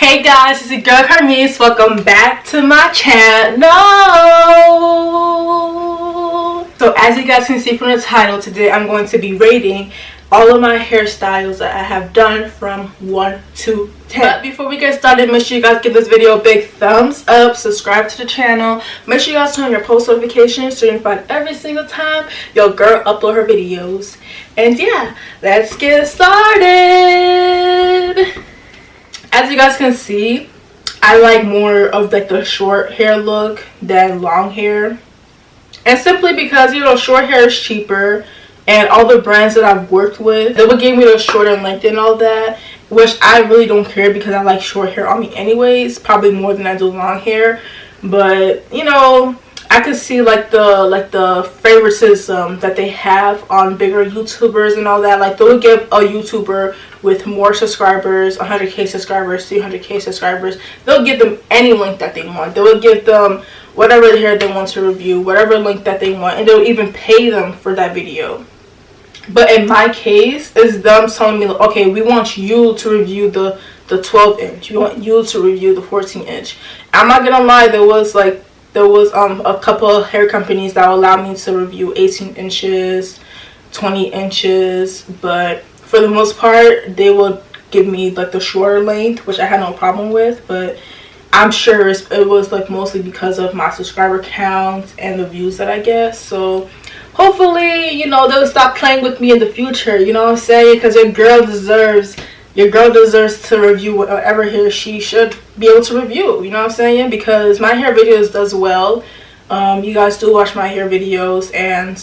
Hey guys, it's your girl Carmise. Welcome back to my channel. So as you guys can see from the title, today I'm going to be rating all of my hairstyles that I have done from 1 to 10. But before we get started, make sure you guys give this video a big thumbs up, subscribe to the channel, make sure you guys turn on your post notifications so you can find every single time your girl upload her videos. And yeah, let's get started. As you guys can see, I like more of like the short hair look than long hair. And simply because, you know, short hair is cheaper, and all the brands that I've worked with, they would give me the shorter length and all that, which I really don't care because I like short hair on me anyways, probably more than I do long hair. But, you know, I could see like the favoritism that they have on bigger YouTubers and all that. Like they would give a YouTuber with more subscribers, 100k subscribers, 300k subscribers, they'll give them any length that they want. They will give them whatever hair they want to review, whatever length that they want, and they'll even pay them for that video. But in my case, it's them telling me, okay, we want you to review the 12 inch, we want you to review the 14 inch. I'm not gonna lie, there was a couple of hair companies that would allow me to review 18 inches, 20 inches, but for the most part, they would give me like the shorter length, which I had no problem with. But I'm sure it was like mostly because of my subscriber count and the views that I get. So hopefully, you know, they'll stop playing with me in the future. You know what I'm saying? Because your girl deserves to review whatever hair she should be able to review. You know what I'm saying? Because my hair videos does well. You guys do watch my hair videos, and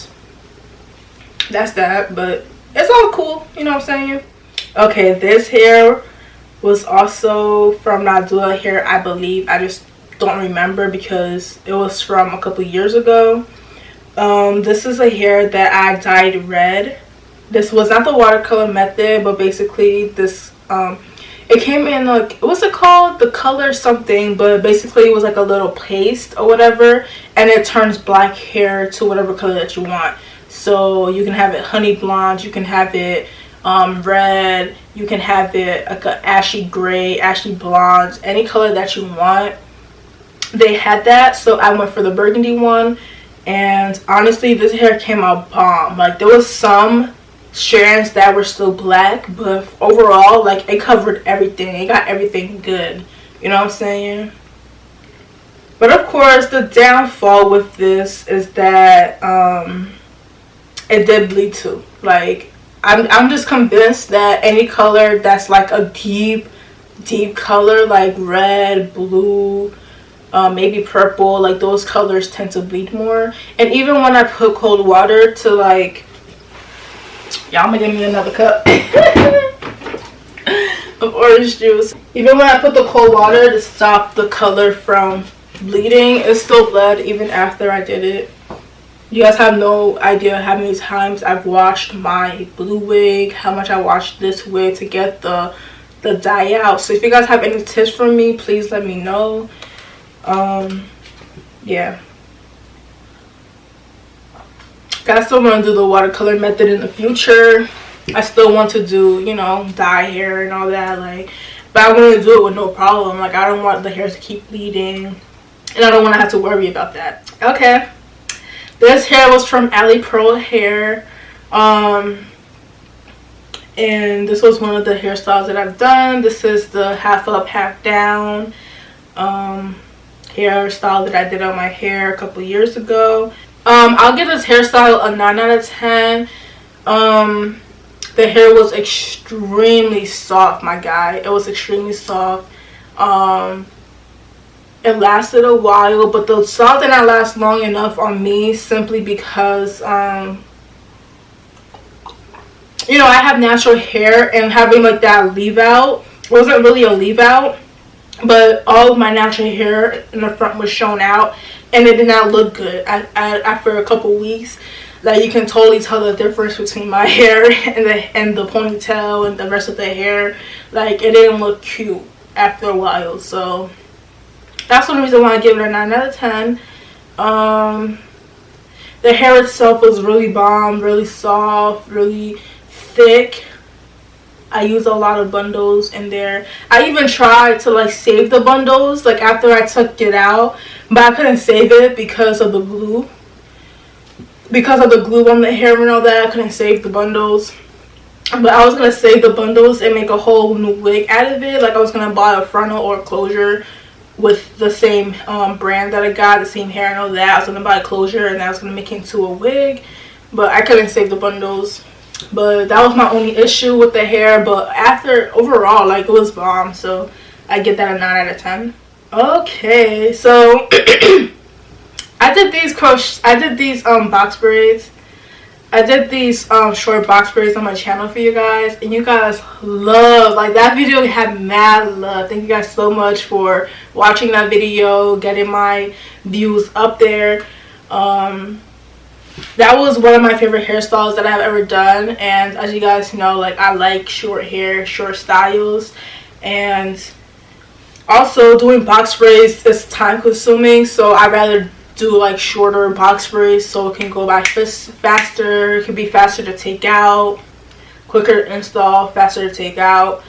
that's that. But it's all cool, you know what I'm saying? Okay, this hair was also from Nadua Hair, I believe. I just don't remember because it was from a couple years ago. This is a hair that I dyed red. This was not the watercolor method, but basically this it came in like, what's it called, the color something, but basically it was like a little paste or whatever, and it turns black hair to whatever color that you want. So you can have it honey blonde, you can have it red, you can have it like an ashy gray, ashy blonde, any color that you want. They had that, so I went for the burgundy one, and honestly this hair came out bomb. Like there was some strands that were still black, but overall, like, it covered everything. It got everything good, you know what I'm saying? But of course, the downfall with this is that it did bleed too. Like, I'm just convinced that any color that's like a deep color, like red, blue, maybe purple, like those colors tend to bleed more. And even when I put cold water to, like, y'all gonna give me another cup of orange juice. Even when I put the cold water to stop the color from bleeding, it still bled even after I did it. You guys have no idea how many times I've washed my blue wig, how much I washed this wig to get the dye out. So if you guys have any tips for me, please let me know. Yeah. I still want to do the watercolor method in the future. I still want to do, you know, dye hair and all that, like, but I want to do it with no problem. Like, I don't want the hair to keep bleeding, and I don't want to have to worry about that. Okay, this hair was from Ali Pro Hair, and this was one of the hairstyles that I've done. This is the half up, half down hairstyle that I did on my hair a couple years ago. I'll give this hairstyle a 9 out of 10. The hair was extremely soft, my guy. It was extremely soft. It lasted a while, but the style did not last long enough on me simply because, you know, I have natural hair, and having like that leave out wasn't really a leave out, but all of my natural hair in the front was shown out, and it did not look good. After a couple weeks, like, you can totally tell the difference between my hair and the ponytail and the rest of the hair. Like, it didn't look cute after a while. So that's one reason why I give it a 9 out of 10. The hair itself was really bomb, really soft, really thick. I use a lot of bundles in there. I even tried to like save the bundles like after I took it out, but I couldn't save it because of the glue. Because of the glue on the hair and all that, I couldn't save the bundles. But I was going to save the bundles and make a whole new wig out of it. Like I was going to buy a frontal or a closure with the same brand that I got, the same hair and all that. I was going to buy a closure and I was going to make it into a wig. But I couldn't save the bundles. But that was my only issue with the hair. But after, overall, like it was bomb. So I get that a 9 out of 10. Okay, so I did these box braids. I did these short box braids on my channel for you guys, and you guys love, like that video had mad love. Thank you guys so much for watching that video, getting my views up there. That was one of my favorite hairstyles that I've ever done, and as you guys know, like I like short hair, short styles, and also doing box braids is time consuming, so I'd rather do like shorter box braids so it can go by faster. It can be faster to take out, quicker to install, faster to take out.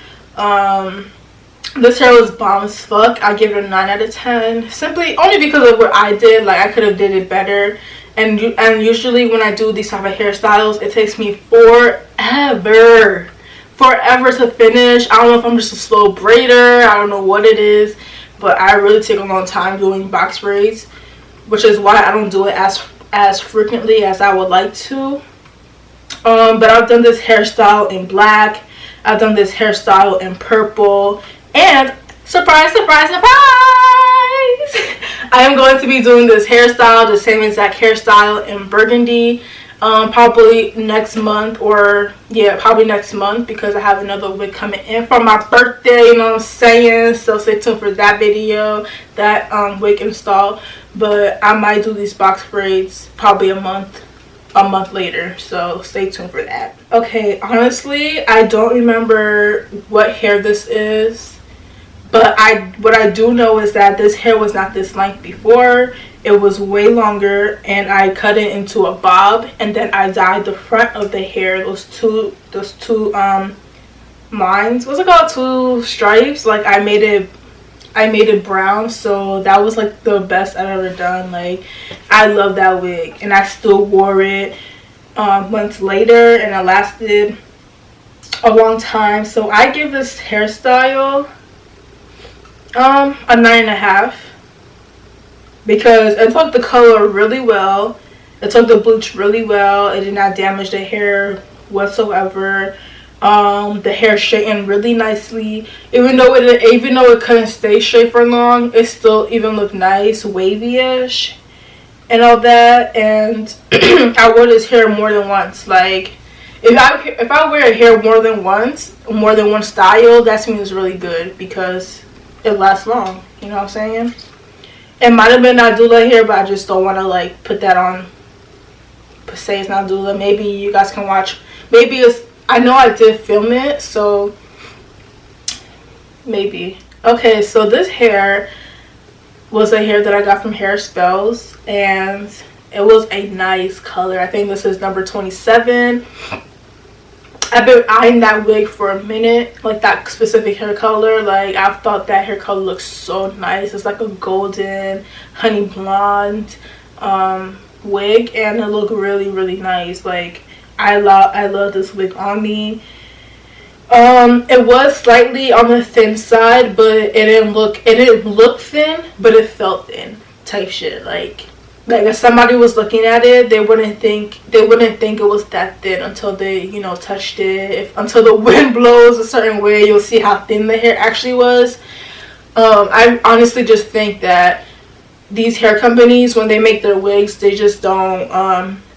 This hair was bomb as fuck. I give it a 9 out of 10 simply only because of what I did. Like I could have did it better, and usually when I do these type of hairstyles it takes me forever to finish. I don't know if I'm just a slow braider, I don't know what it is, but I really take a long time doing box braids, which is why I don't do it as frequently as I would like to. But I've done this hairstyle in black, I've done this hairstyle in purple, and surprise, surprise, surprise! I am going to be doing this hairstyle, the same exact hairstyle in burgundy, probably next month, or yeah, probably next month, because I have another wig coming in for my birthday, you know what I'm saying? So stay tuned for that video, that wig install. But I might do these box braids probably a month later, so stay tuned for that. Okay, honestly I don't remember what hair this is, but what I do know is that this hair was not this length before. It was way longer, and I cut it into a bob, and then I dyed the front of the hair, those two lines, what's it called, 2 stripes. Like I made it brown, so that was like the best I've ever done. Like I love that wig, and I still wore it months later, and it lasted a long time. So I give this hairstyle a 9.5 because it took the color really well, it took the bleach really well, it did not damage the hair whatsoever. The hair straightened really nicely, even though it couldn't stay straight for long, it still even looked nice, wavy-ish and all that. And I wore this hair more than once. Like if I wear a hair more than once, more than one style, that means it's really good because it lasts long, you know what I'm saying? It might have been Nadula hair, but I just don't want to like put that on, say it's Nadula. Maybe you guys can watch, maybe it's, I know I did film it, so maybe. Okay, so this hair was a hair that I got from Hairstyles, and it was a nice color. I think this is number 27. I've been eyeing that wig for a minute, like that specific hair color. Like I thought that hair color looks so nice. It's like a golden honey blonde wig, and it looked really nice. Like I love this wig on me. It was slightly on the thin side, but it didn't look thin, but it felt thin type shit. Like if somebody was looking at it, they wouldn't think it was that thin until they, you know, touched it. Until the wind blows a certain way, you'll see how thin the hair actually was. I honestly just think that these hair companies, when they make their wigs, they just don't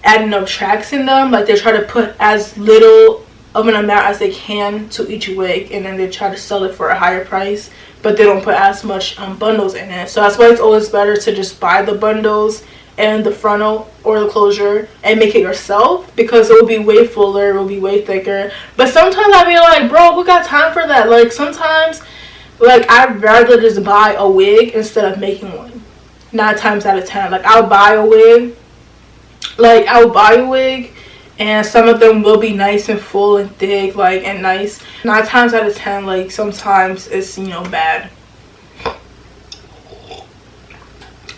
add enough tracks in them. Like they try to put as little of an amount as they can to each wig, and then they try to sell it for a higher price, but they don't put as much bundles in it. So that's why it's always better to just buy the bundles and the frontal or the closure and make it yourself, because it will be way fuller, it will be way thicker. But sometimes I be like, bro, who got time for that? Like sometimes, like I'd rather just buy a wig instead of making one. 9 times out of 10, like I'll buy a wig, and some of them will be nice and full and thick, like, and nice. 9 times out of 10, like, sometimes it's, you know, bad.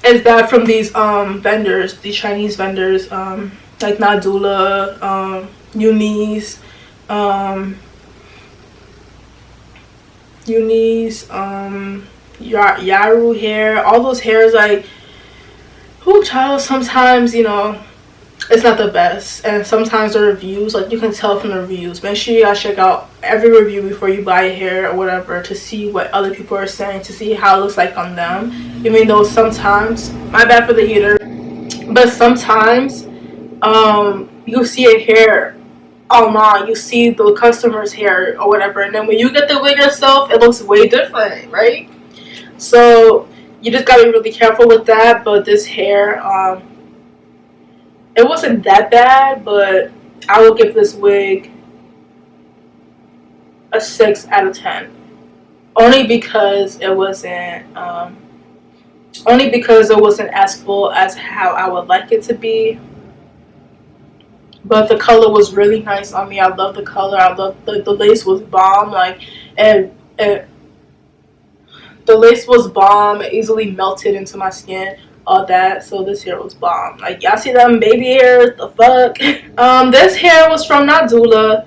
It's bad from these vendors, these Chinese vendors, like Nadula, Unis, Yaru hair, all those hairs, like, who child, sometimes, you know, it's not the best. And sometimes the reviews, like, you can tell from the reviews. Make sure you guys check out every review before you buy a hair or whatever, to see what other people are saying, to see how it looks like on them. Even though sometimes, my bad for the heater, but sometimes you see a hair online, you see the customer's hair or whatever, and then when you get the wig yourself, it looks way different, right? So you just gotta be really careful with that. But this hair, it wasn't that bad, but I will give this wig a 6 out of 10, only because it wasn't as full as how I would like it to be. But the color was really nice on me. I love the color. I love the lace was bomb, like, and the lace was bomb. It easily melted into my skin, all that. So this hair was bomb. Like, y'all see them baby hairs? The fuck? This hair was from Nadula.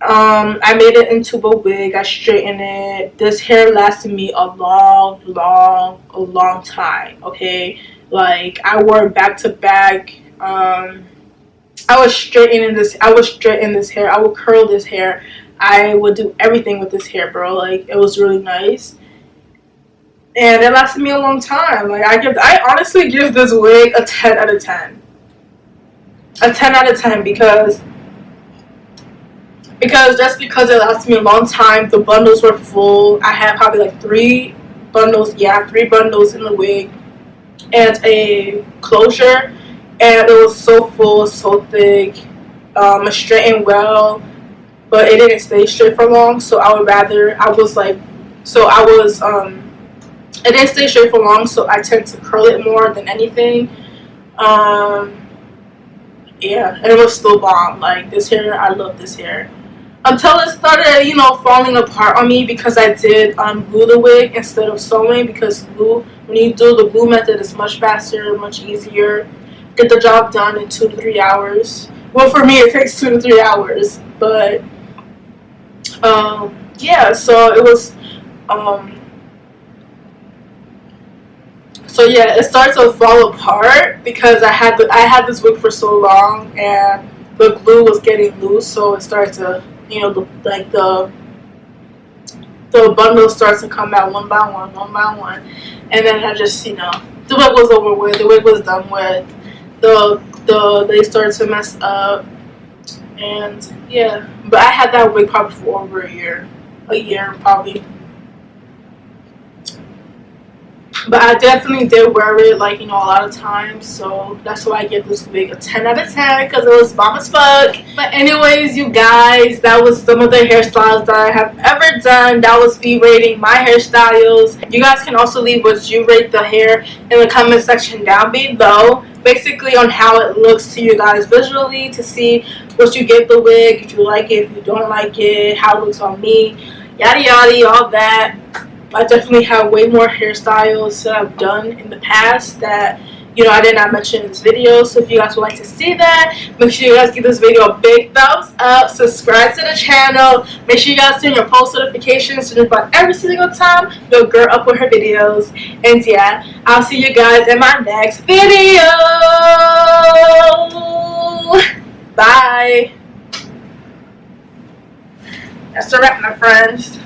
I made it into a wig. I straightened it. This hair lasted me a long time. Okay, like, I wore it back to back. I was straightening this. I would straighten this hair. I would curl this hair. I would do everything with this hair, bro. Like, it was really nice. And it lasted me a long time. Like, I honestly give this wig a 10 out of 10. A 10 out of 10 because just because it lasted me a long time, the bundles were full. I had probably like 3 bundles. Yeah, 3 bundles in the wig and a closure. And it was so full, so thick. It straightened well, but it didn't stay straight for long. So it didn't stay straight for long, so I tend to curl it more than anything. Yeah, and it was still bomb. Like, this hair, I love this hair. Until it started, you know, falling apart on me because I did glue the wig instead of sewing. Because glue, when you do the glue method, it's much faster, much easier. Get the job done in 2 to 3 hours. Well, for me, it takes 2 to 3 hours. But yeah, so it was. So yeah, it started to fall apart because I had this wig for so long, and the glue was getting loose, so it started to, you know, the bundles starts to come out one by one, and then I just, you know, the wig was over with, the wig was done with, they started to mess up, and yeah, but I had that wig probably for over a year probably. But I definitely did wear it, like, you know, a lot of times. So that's why I give this wig a 10 out of 10, because it was bomb as fuck. But anyways, you guys, that was some of the hairstyles that I have ever done. That was me rating my hairstyles. You guys can also leave what you rate the hair in the comment section down below. Basically on how it looks to you guys visually, to see what you give the wig, if you like it, if you don't like it, how it looks on me, yada yada, all that. I definitely have way more hairstyles that I've done in the past that, you know, I did not mention in this video. So if you guys would like to see that, make sure you guys give this video a big thumbs up, subscribe to the channel, make sure you guys turn your post notifications to notify every single time your girl upload her videos. And yeah, I'll see you guys in my next video. Bye. That's a wrap, my friends.